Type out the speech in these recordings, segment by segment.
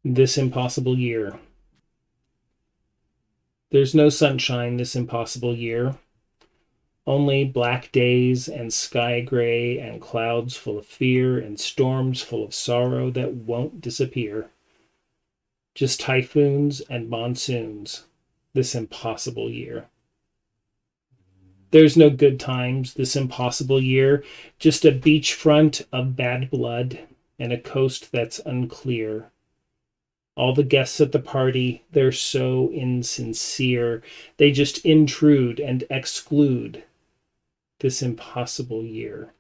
this impossible year. There's no sunshine this impossible year. Only black days and sky gray and clouds full of fear and storms full of sorrow that won't disappear. Just typhoons and monsoons this impossible year. There's no good times this impossible year, just a beachfront of bad blood and a coast that's unclear. All the guests at the party, they're so insincere. They just intrude and exclude this impossible year.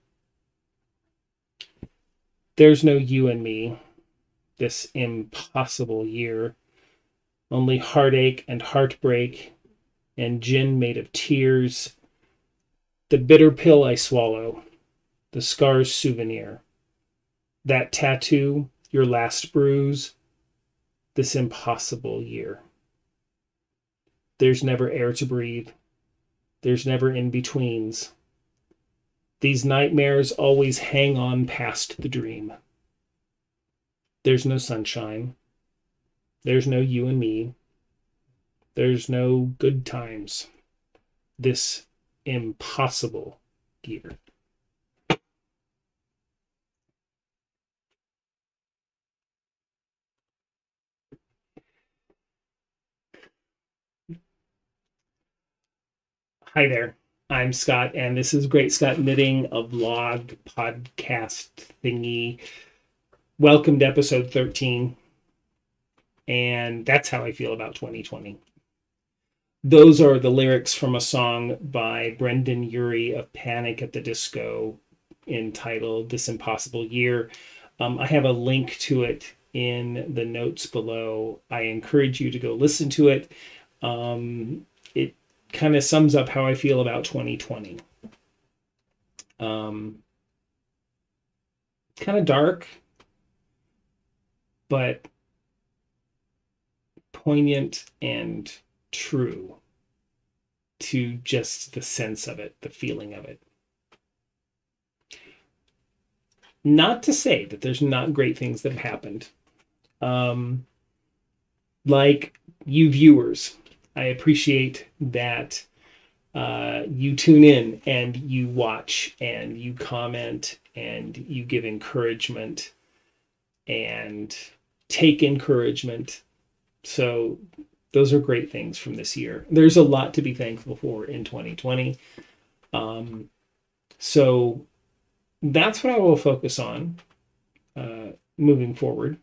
There's no you and me this impossible year. Only heartache and heartbreak and gin made of tears. The bitter pill I swallow, the scar's souvenir. That tattoo, your last bruise, this impossible year. There's never air to breathe. There's never in-betweens. These nightmares always hang on past the dream. There's no sunshine. There's no you and me. There's no good times this impossible year. Hi there, I'm Scott, and this is GreatScott Knitting, a vlog podcast thingy. Welcome to episode 13, and that's how I feel about 2020. Those are the lyrics from a song by Brendan Urie of Panic at the Disco entitled This Impossible Year. I have a link to it in the notes below. I encourage you to go listen to it. It kind of sums up how I feel about 2020. Kind of dark, but poignant and true to just the sense of it, the feeling of it. Not to say that there's not great things that have happened. Like you viewers, I appreciate that you tune in and you watch and you comment and you give encouragement and take encouragement. So those are great things from this year. There's a lot to be thankful for in 2020. So that's what I will focus on moving forward.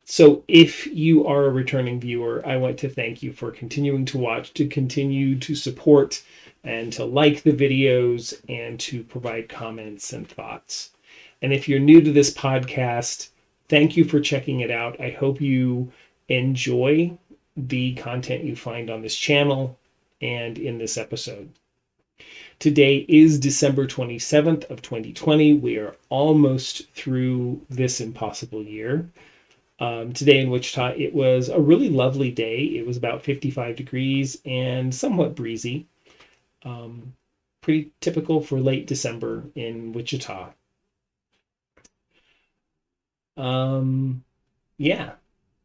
So if you are a returning viewer, I want to thank you for continuing to watch, to continue to support, and to like the videos, and to provide comments and thoughts. And if you're new to this podcast, thank you for checking it out. I hope you enjoy the content you find on this channel and in this episode. Today is December 27th of 2020. We are almost through this impossible year. Today in Wichita, it was a really lovely day. It was about 55 degrees and somewhat breezy. Pretty typical for late December in Wichita. Yeah.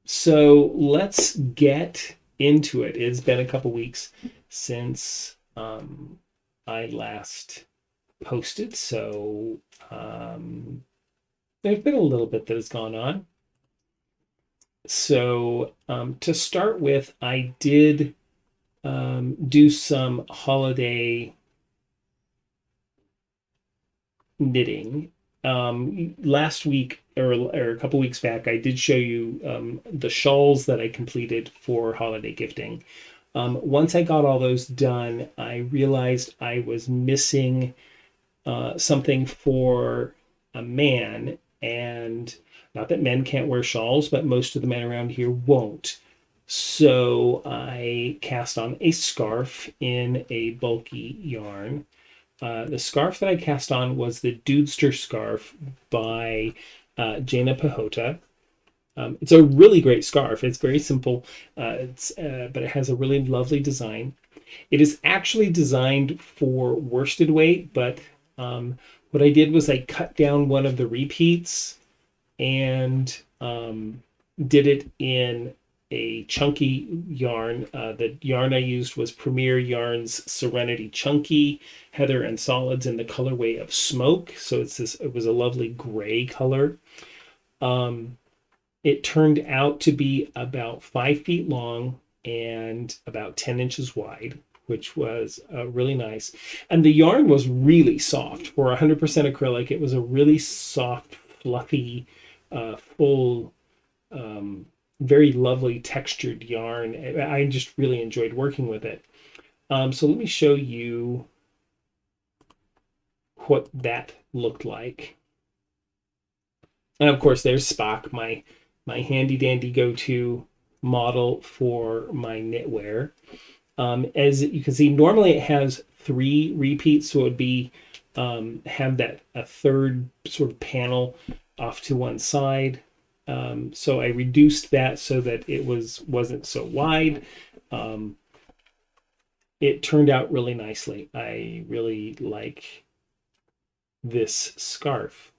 So let's get into it. It's been a couple weeks since I last posted, so there's been a little bit that has gone on. So to start with, I did do some holiday knitting. Last week or a couple weeks back, I did show you the shawls that I completed for holiday gifting. Once I got all those done, I realized I was missing something for a man. And not that men can't wear shawls, but most of the men around here won't. So I cast on a scarf in a bulky yarn. The scarf that I cast on was the Dudester scarf by Jana Pahota. It's a really great scarf. It's very simple, but it has a really lovely design. It is actually designed for worsted weight, but what I did was I cut down one of the repeats and did it in a chunky yarn. The yarn I used was Premier Yarns Serenity Chunky, Heather and Solids in the colorway of Smoke. So it was a lovely gray color. It turned out to be about 5 feet long and about 10 inches wide, which was really nice. And the yarn was really soft. For 100% acrylic, it was a really soft, fluffy, full, very lovely textured yarn. I just really enjoyed working with it. So let me show you what that looked like. And of course, there's Spock, my handy dandy go-to model for my knitwear. As you can see, normally it has 3 repeats, so it would be have a third sort of panel off to one side. So I reduced that so that it wasn't so wide. It turned out really nicely. I really like this scarf.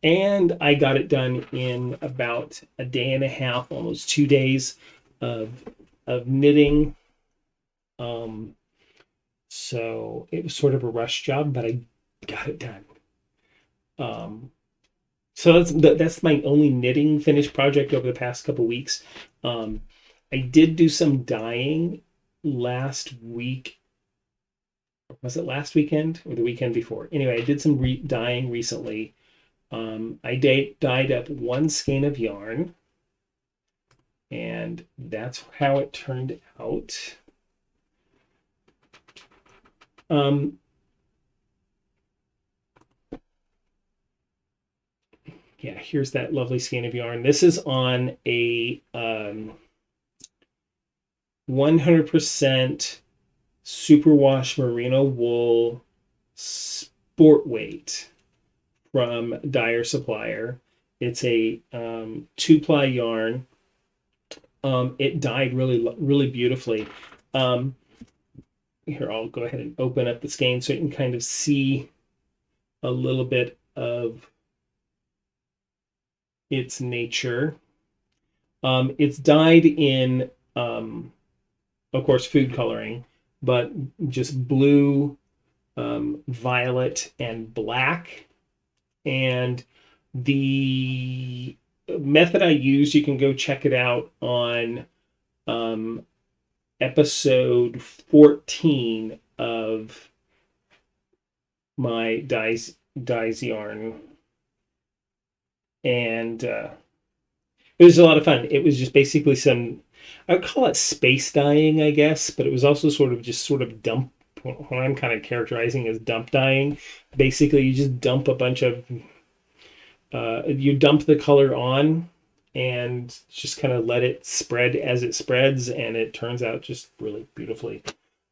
And I got it done in about a day and a half, almost 2 days of knitting. So it was sort of a rush job, but I got it done. So that's my only knitting finished project over the past couple weeks. I did do some dyeing last week. Was it last weekend or the weekend before? Anyway, I did some dyeing recently. I dyed up 1 skein of yarn, and that's how it turned out. Yeah, here's that lovely skein of yarn. This is on a 100% superwash merino wool sport weight from Dyer Supplier. It's a 2-ply yarn. It dyed really beautifully. Here, I'll go ahead and open up the skein so you can kind of see a little bit of its nature. It's dyed in, of course, food coloring, but just blue, violet, and black. And the method I used, you can go check it out on episode 14 of my dyes yarn. And it was a lot of fun. It was just basically I would call it space dyeing, I guess, but it was also sort of dump, what I'm kind of characterizing as dump dyeing. Basically, you just dump a bunch of, you dump the color on and just kind of let it spread as it spreads, and it turns out just really beautifully.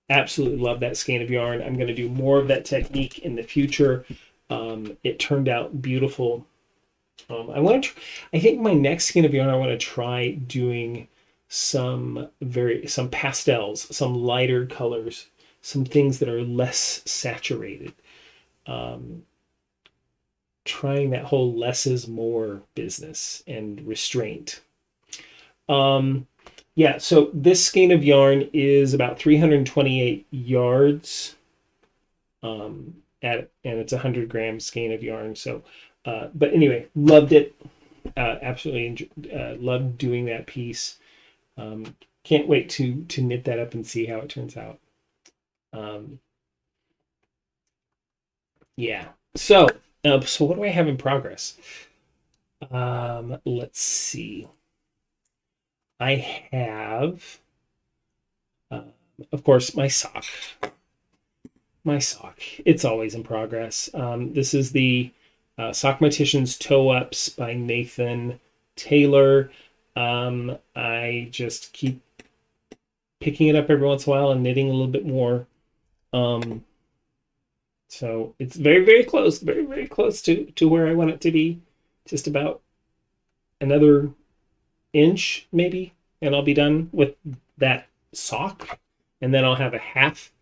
Absolutely love that skein of yarn. I'm going to do more of that technique in the future. It turned out beautiful. I think my next skein of yarn, I want to try doing some pastels, some lighter colors, some things that are less saturated. Trying that whole less is more business and restraint. Yeah, so this skein of yarn is about 328 yards, and it's a 100-gram skein of yarn. So, but anyway, loved it. Absolutely loved doing that piece. Can't wait to knit that up and see how it turns out. Yeah. So what do I have in progress? Let's see. I have, of course, my sock. It's always in progress. This is the Sockmatician's Toe-Ups by Nathan Taylor. I just keep picking it up every once in a while and knitting a little bit more. So it's very, very close, very, very close to where I want it to be. Just about another inch, maybe, and I'll be done with that sock. And then I'll have a half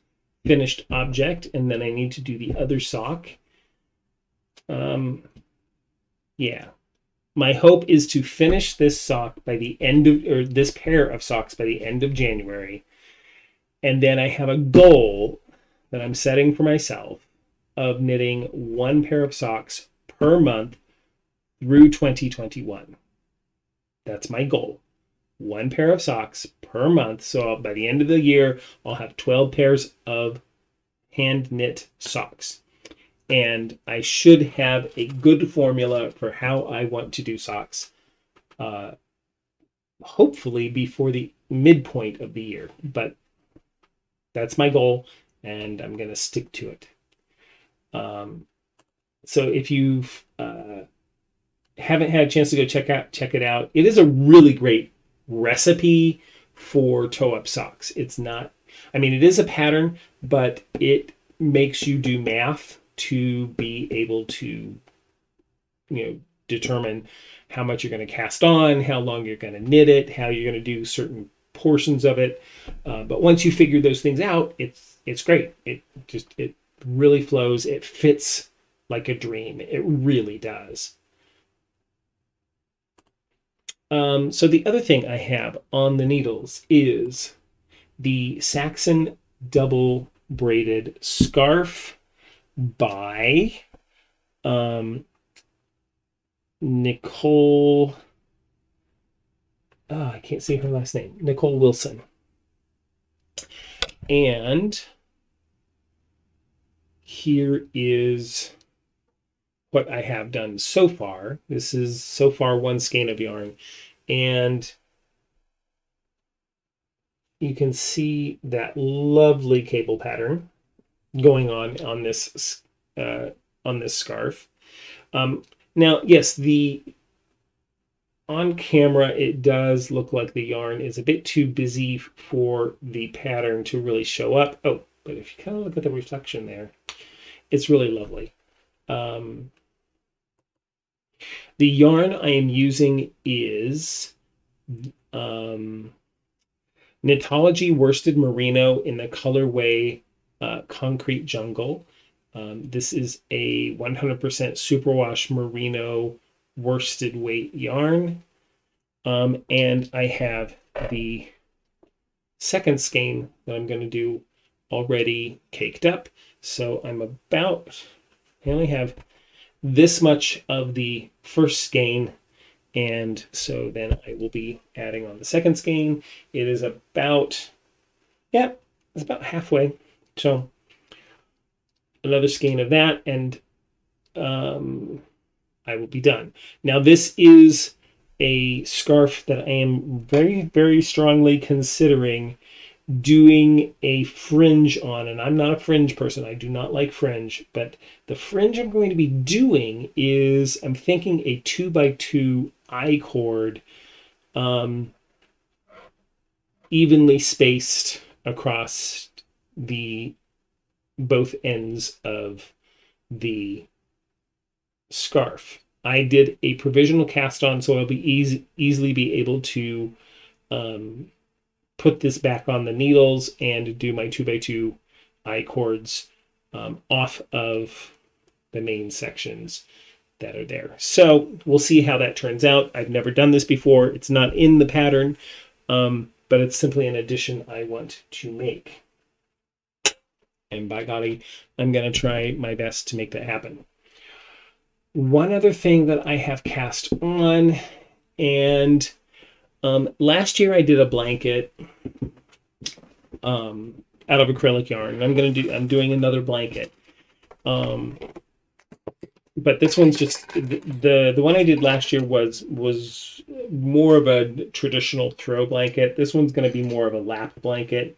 finished object, and then I need to do the other sock. Yeah. my hope is to finish this sock by the end of, or this pair of socks by the end of January. And then I have a goal that I'm setting for myself of knitting 1 pair of socks per month through 2021. That's my goal. 1 pair of socks per month. So by the end of the year, I'll have 12 pairs of hand knit socks. And I should have a good formula for how I want to do socks, hopefully before the midpoint of the year. But that's my goal, and I'm going to stick to it. So if you haven't had a chance to go check it out, it is a really great recipe for toe-up socks. It's not, I mean, it is a pattern, but it makes you do math to be able to, determine how much you're going to cast on, how long you're going to knit it, how you're going to do certain portions of it. But once you figure those things out, it's great. It really flows. It fits like a dream. It really does. So the other thing I have on the needles is the Saxon double braided scarf by Nicole. Oh, I can't say her last name. Nicole Wilson. And here is what I have done so far. This is so far 1 skein of yarn, and you can see that lovely cable pattern going on this scarf. Now, yes, on camera it does look like the yarn is a bit too busy for the pattern to really show up. Oh, but if you kind of look at the reflection there, it's really lovely. The yarn I am using is Knitology Worsted Merino in the colorway Concrete Jungle. This is a 100% superwash merino worsted weight yarn. And I have the second skein that I'm going to do already caked up. So I only have this much of the first skein, and so then I will be adding on the second skein. It is about, it's about halfway. So another skein of that, and I will be done. Now this is a scarf that I am very, very strongly considering doing a fringe on, and I'm not a fringe person. I do not like fringe, but the fringe I'm going to be doing is, I'm thinking a 2x2 I-cord, evenly spaced across both ends of the scarf. I did a provisional cast on, so I'll be easily be able to put this back on the needles and do my 2x2 I-cords off of the main sections that are there. So we'll see how that turns out. I've never done this before. It's not in the pattern, but it's simply an addition I want to make. And by golly, I'm going to try my best to make that happen. One other thing that I have cast on, and last year I did a blanket out of acrylic yarn. I'm doing another blanket. But this one's just the one I did last year was more of a traditional throw blanket. This one's going to be more of a lap blanket.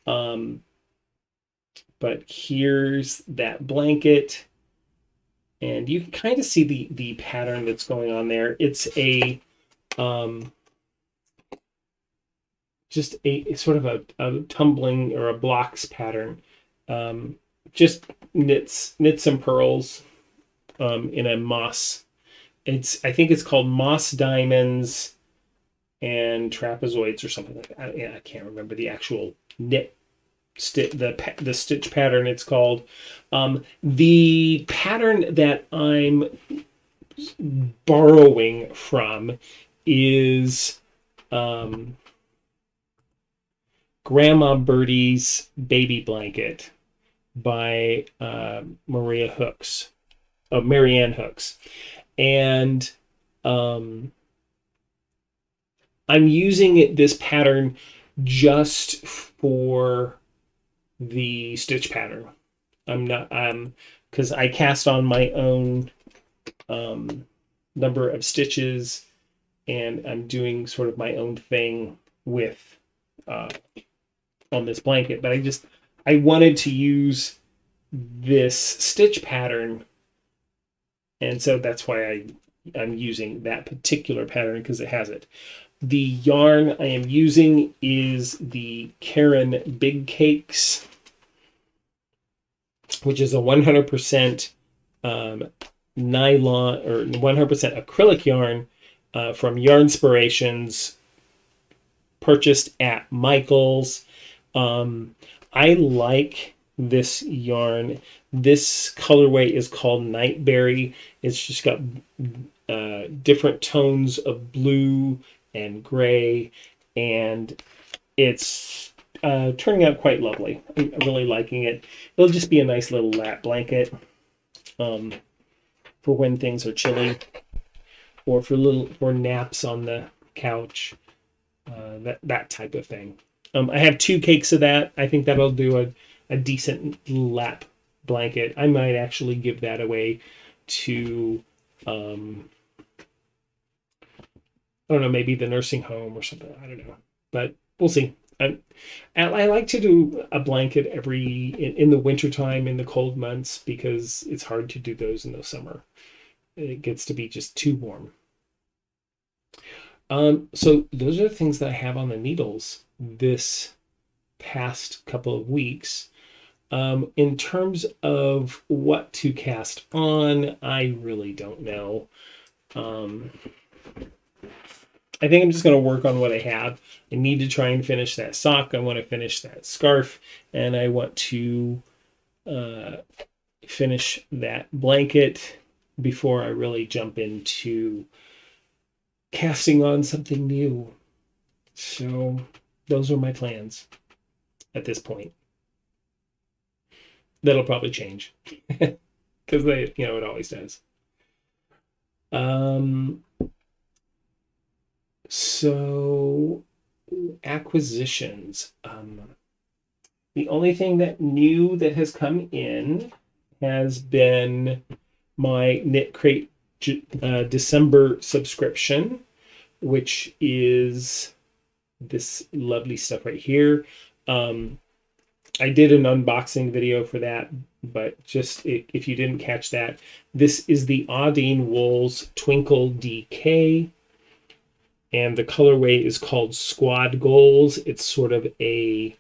But here's that blanket, and you can kind of see the pattern that's going on there. It's a just a sort of a tumbling or a blocks pattern. Just knit some pearls in a moss. I think it's called moss diamonds and trapezoids or something like that. I can't remember the actual knit the stitch pattern it's called. The pattern that I'm borrowing from is Grandma Birdie's Baby Blanket by Marianne Hooks. And I'm using this pattern just for the stitch pattern. I'm not, because I cast on my own number of stitches, and I'm doing sort of my own thing with on this blanket. But I wanted to use this stitch pattern, and so that's why I'm using that particular pattern, because it has it. The yarn I am using is the Karen Big Cakes, which is a 100% nylon or 100% acrylic yarn from Yarnspirations, purchased at Michael's. I like this yarn. This colorway is called Nightberry. It's just got different tones of blue and gray, and it's turning out quite lovely. I'm really liking it. It'll just be a nice little lap blanket for when things are chilly, or for naps on the couch, that type of thing. I have 2 cakes of that. I think that'll do a decent lap blanket. I might actually give that away to I don't know, maybe the nursing home or something. I don't know, but we'll see. I like to do a blanket in the wintertime, in the cold months, because it's hard to do those in the summer. It gets to be just too warm. So those are the things that I have on the needles this past couple of weeks. In terms of what to cast on, I really don't know. I think I'm just going to work on what I have. I need to try and finish that sock. I want to finish that scarf, and I want to finish that blanket before I really jump into casting on something new. So those are my plans at this point. That'll probably change because it always does. So acquisitions. The only thing that has come in has been my Knit Crate December subscription, which is this lovely stuff right here. I did an unboxing video for that, but just if you didn't catch that, this is the Audine Wools Twinkle DK, and the colorway is called Squad Goals. It's sort of a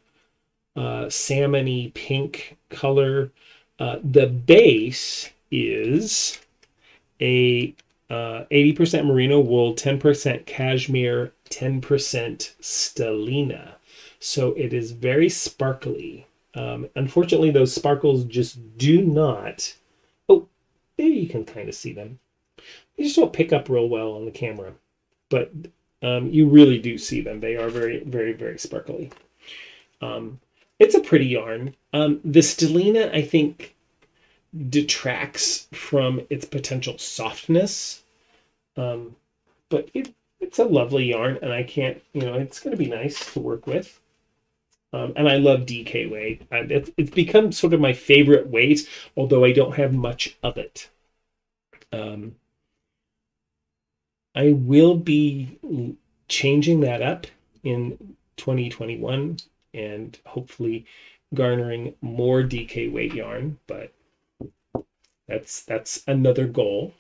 salmon-y pink color. The base is a 80% merino wool, 10% cashmere, 10% stellina. So it is very sparkly. Unfortunately, those sparkles just do not... Oh, there you can kind of see them. They just don't pick up real well on the camera. But you really do see them. They are very, very, very sparkly. It's a pretty yarn. The stellina, I think, detracts from its potential softness. But it's a lovely yarn, and I can't, it's going to be nice to work with. And I love DK weight. It's become sort of my favorite weight, although I don't have much of it. I will be changing that up in 2021 and hopefully garnering more DK weight yarn, but that's another goal.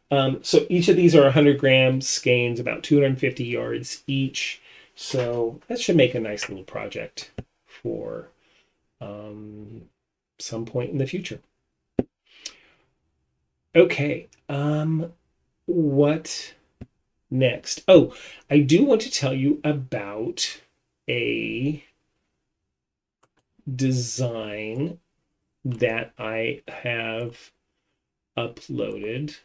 So each of these are 100 grams skeins, about 250 yards each. So that should make a nice little project for some point in the future. Okay, what next? Oh, I do want to tell you about a design that I have uploaded.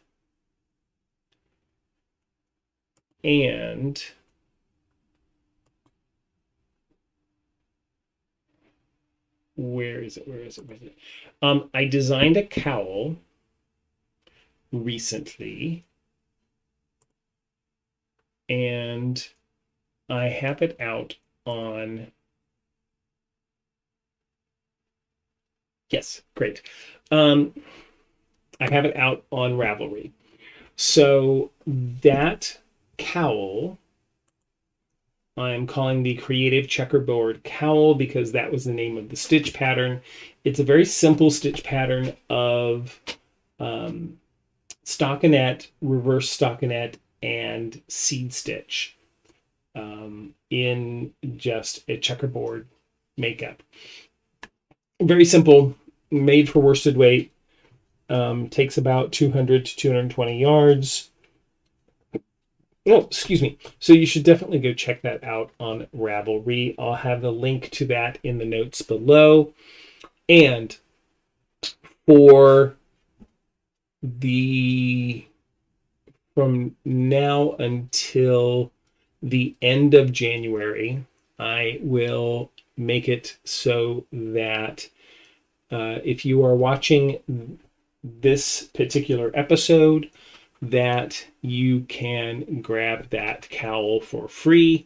And where is it? Where is it? Where is it? I designed a cowl recently, and I have it out on. Yes, great. I have it out on Ravelry. So that cowl I'm calling the Creative Checkerboard Cowl because that was the name of the stitch pattern. It's a very simple stitch pattn of stockinette, reverse stockinette, and seed stitch in just a checkerboard makeup. Very simple, made for worsted weight. Takes about 200 to 220 yards. Oh, excuse me. So you should definitely go check that out on Ravelry. I'll have the link to that in the notes below. And for from now until the end of January, I will make it so that if you are watching this particular episode, that you can grab that cowl for free.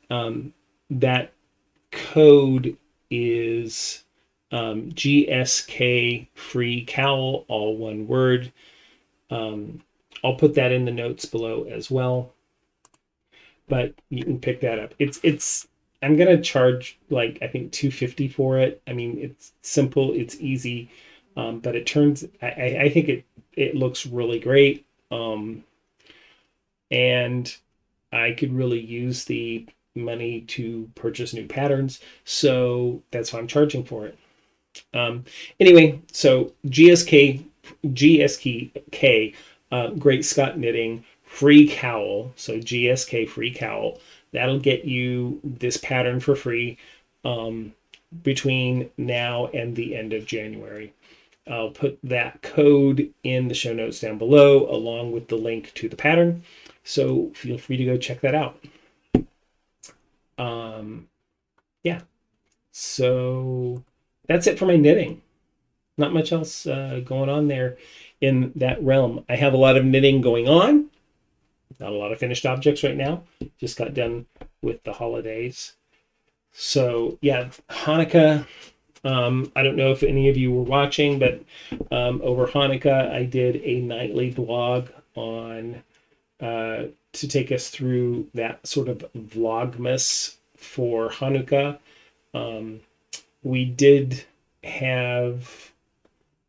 That code is GSKFreeCowl, all one word. I'll put that in the notes below as well, but you can pick that up. It's I'm gonna charge like I think $250 for it. I mean, it's simple, it's easy, but it turns. I think it looks really great. And I could really use the money to purchase new patterns, so that's why I'm charging for it. Anyway, so GSK, GreatScott Knitting free cowl. So GSK free cowl. That'll get you this pattern for free between now and the end of January. I'll put that code in the show notes down below, along with the link to the pattern. So feel free to go check that out. Yeah. So that's it for my knitting. Not much else going on there in that realm. I have a lot of knitting going on. Not a lot of finished objects right now. Just got done with the holidays. So yeah, Hanukkah. I don't know if any of you were watching, but over Hanukkah, I did a nightly blog on to take us through that sort of vlogmas for Hanukkah. We did have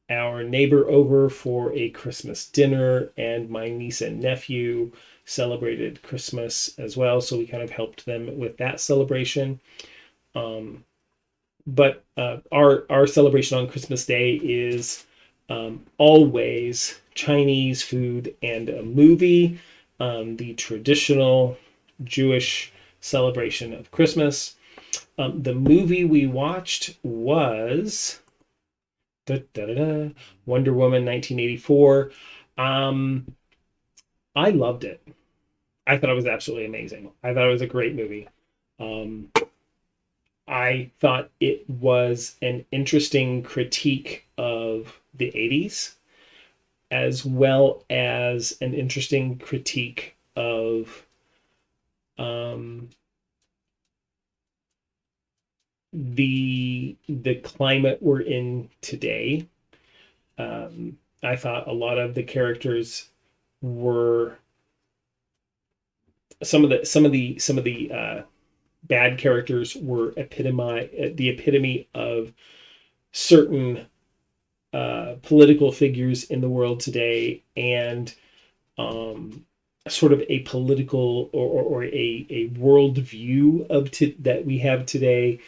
our neighbor over for a Christmas dinner, and my niece and nephew celebrated Christmas as well, so we kind of helped them with that celebration. But our celebration on Christmas Day is always Chinese food and a movie, the traditional Jewish celebration of Christmas. The movie we watched was Wonder Woman 1984. I loved it. I thought it was absolutely amazing. I thought it was a great movie. I thought it was an interesting critique of the 80s, as well as an interesting critique of the climate we're in today. I thought a lot of the characters were some of the bad characters were the epitome of certain political figures in the world today, and sort of a political or a world view of that we have today.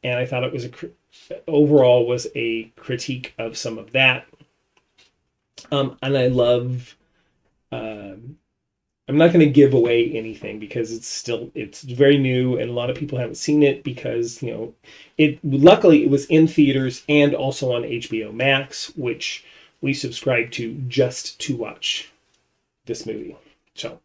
And I thought it was overall was a critique of some of that. And I love. I'm not going to give away anything because it's very new and a lot of people haven't seen it because, you know, luckily it was in theaters and also on HBO Max, which we subscribe to just to watch this movie. So,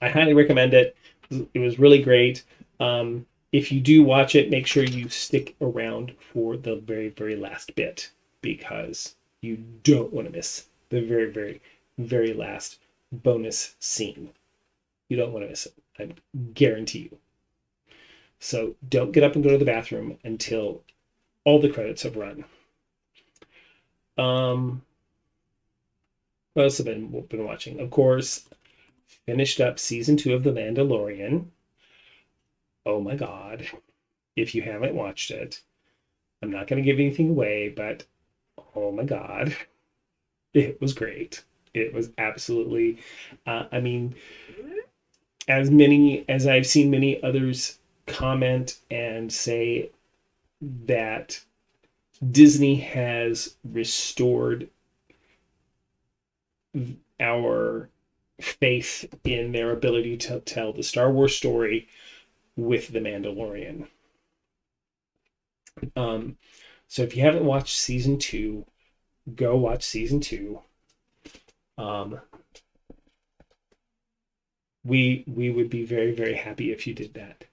I highly recommend it. It was really great. If you do watch it, make sure you stick around for the very, very last bit because you don't want to miss the very, very, very last bonus scene. You don't want to miss it. I guarantee you. So don't get up and go to the bathroom until all the credits have run. What else have I been watching? Of course, finished up season 2 of The Mandalorian. Oh my God. If you haven't watched it, I'm not going to give anything away, but oh my God, it was great. It was absolutely, I mean, as I've seen many others comment and say that Disney has restored our faith in their ability to tell the Star Wars story with The Mandalorian. So if you haven't watched season 2, go watch season 2. We would be very, very happy if you did that.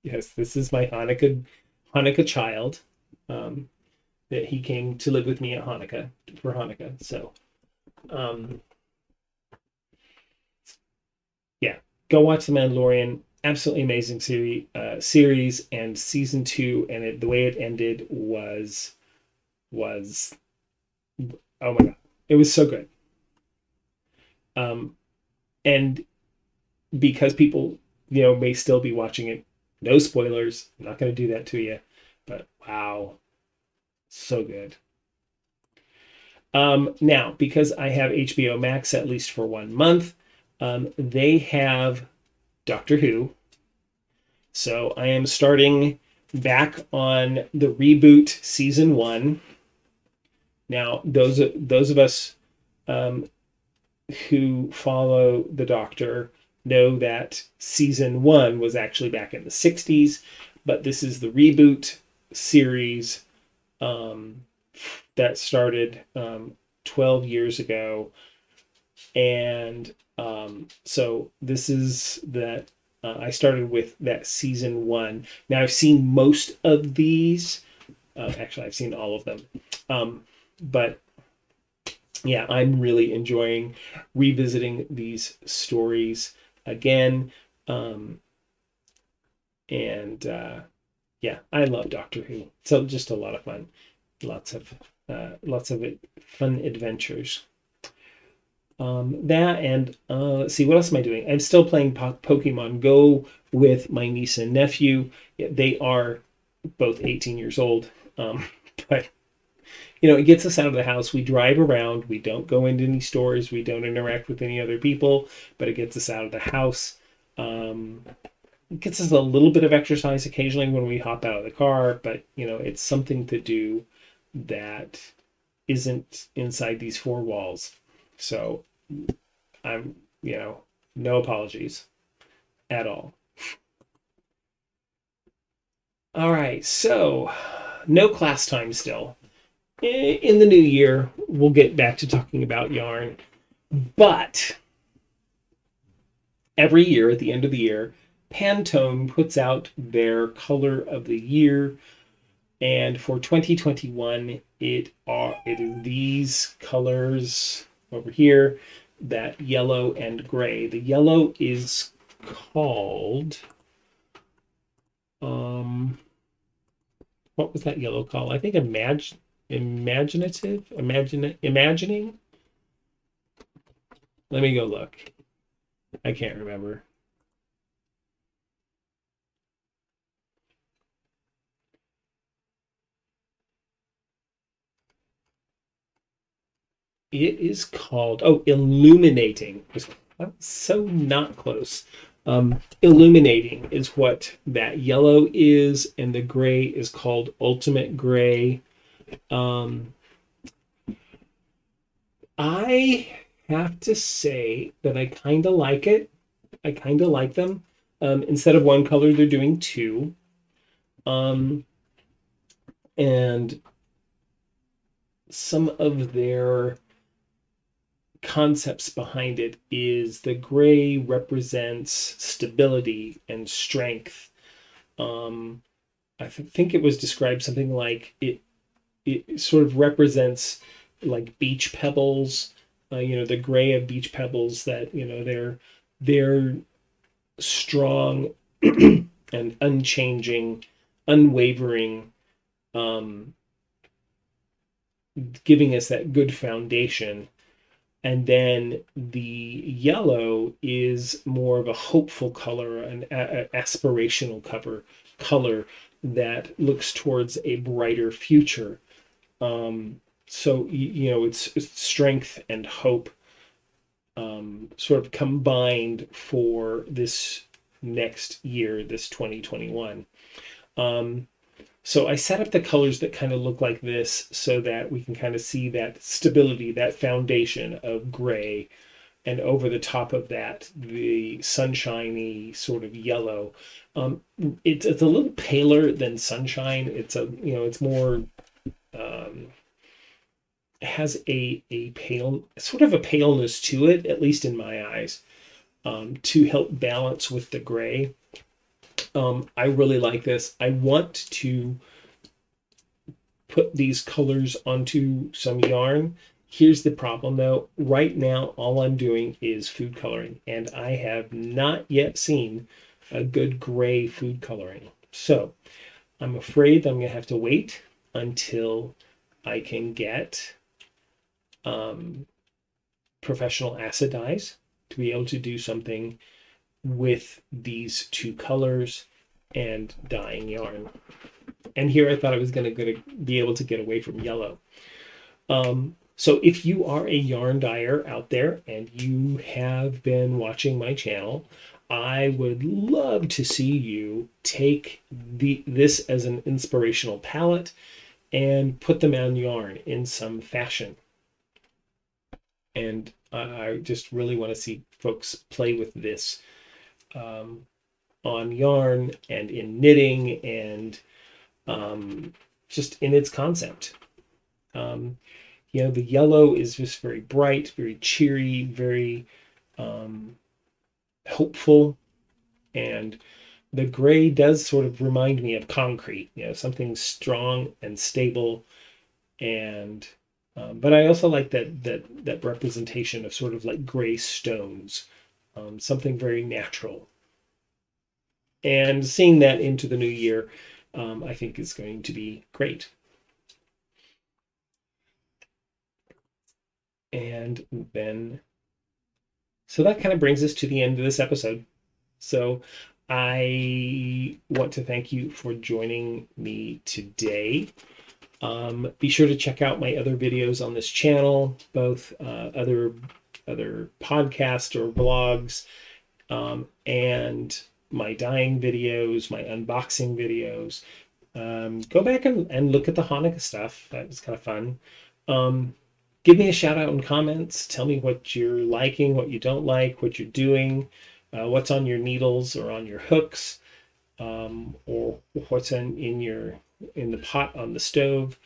Yes, this is my Hanukkah child. That he came to live with me at Hanukkah for Hanukkah. So yeah, go watch The Mandalorian. Absolutely amazing series, and season 2, and the way it ended was oh my God, it was so good. And because people may still be watching it, no spoilers. I'm not going to do that to you, but wow, so good. Now, because I have HBO Max at least for 1 month, they have Doctor Who. So I am starting back on the reboot season 1. Now, those of us who follow the Doctor know that season 1 was actually back in the 60s, but this is the reboot series that started 12 years ago. And so this is that I started with that season 1. Now I've seen most of these. Actually, I've seen all of them. But yeah, I'm really enjoying revisiting these stories again. Yeah, I love Doctor Who. So just a lot of fun. Lots of fun adventures. That and let's see, what else am I doing? I'm still playing Pokemon Go with my niece and nephew. They are both 18 years old, but it gets us out of the house. We drive around. We don't go into any stores. We don't interact with any other people, but it gets us out of the house. It gets us a little bit of exercise occasionally when we hop out of the car, but it's something to do that isn't inside these 4 walls. So I'm, no apologies at all. All right, so no class time still. In the new year, we'll get back to talking about yarn, but every year at the end of the year, Pantone puts out their color of the year, and for 2021, it is these colors over here, that yellow and gray. The yellow is called what was that yellow called? I think imagining. Let me go look. I can't remember. It is called illuminating. I'm so not close. Illuminating is what that yellow is, and the gray is called Ultimate Gray. I have to say that I kind of like it. I kind of like them. Instead of 1 color, they're doing 2. And some of their concepts behind it is the gray represents stability and strength. I think it was described something like it sort of represents like beach pebbles, the gray of beach pebbles that, they're strong and unchanging, unwavering, giving us that good foundation. And then the yellow is more of a hopeful color, an aspirational color that looks towards a brighter future. So, it's strength and hope sort of combined for this next year, this 2021. So I set up the colors that kind of look like this so that we can kind of see that stability, that foundation of gray, and over the top of that, the sunshiny sort of yellow. It's a little paler than sunshine. It's more, it has a pale, sort of a paleness to it, at least in my eyes, to help balance with the gray. I really like this. I want to put these colors onto some yarn. Here's the problem though. Right now, all I'm doing is food coloring, and I have not yet seen a good gray food coloring. So I'm afraid I'm gonna have to wait until I can get professional acid dyes to be able to do something with these two colors and dyeing yarn. And here I thought I was going to be able to get away from yellow. So if you are a yarn dyer out there and you have been watching my channel, I would love to see you take this as an inspirational palette and put them on yarn in some fashion. And I just really want to see folks play with this on yarn and in knitting and just in its concept. The yellow is just very bright, very cheery, very hopeful, and the gray does sort of remind me of concrete, something strong and stable, and but I also like that representation of sort of like gray stones, something very natural. And seeing that into the new year, I think is going to be great. And then, so that kind of brings us to the end of this episode. So I want to thank you for joining me today. Be sure to check out my other videos on this channel, both other podcasts or vlogs, and my dyeing videos, my unboxing videos. Go back and look at the Hanukkah stuff. That was kind of fun. Give me a shout out in comments. Tell me what you're liking, what you don't like, what you're doing, what's on your needles or on your hooks, or what's in the pot on the stove.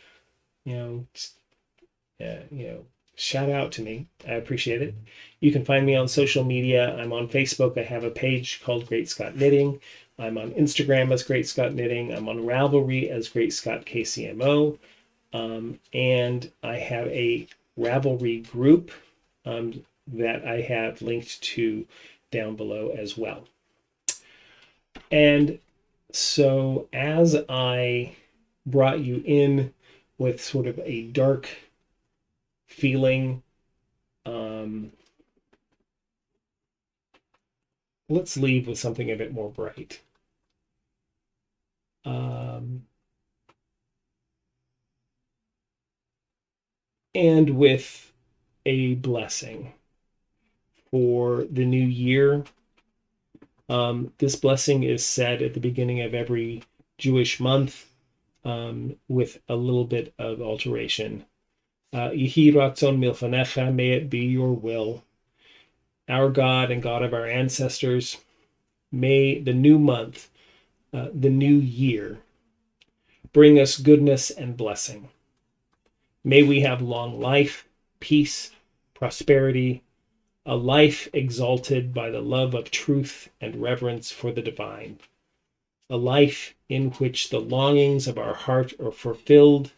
Shout out to me. I appreciate it. You can find me on social media. I'm on Facebook. I have a page called GreatScott Knitting. I'm on Instagram as GreatScott Knitting. I'm on Ravelry as GreatScott KCMO. And I have a Ravelry group that I have linked to down below as well. And so as I brought you in with sort of a dark feeling, let's leave with something a bit more bright. And with a blessing for the new year. This blessing is said at the beginning of every Jewish month with a little bit of alteration. Yehi ratzon milfanecha, may it be your will. Our God and God of our ancestors, may the new month, the new year, bring us goodness and blessing. May we have long life, peace, prosperity, a life exalted by the love of truth and reverence for the divine, a life in which the longings of our heart are fulfilled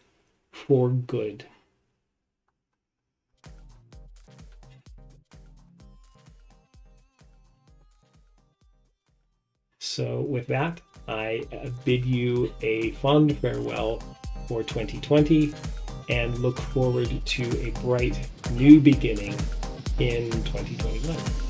for good. So with that, I bid you a fond farewell for 2020 and look forward to a bright new beginning in 2021.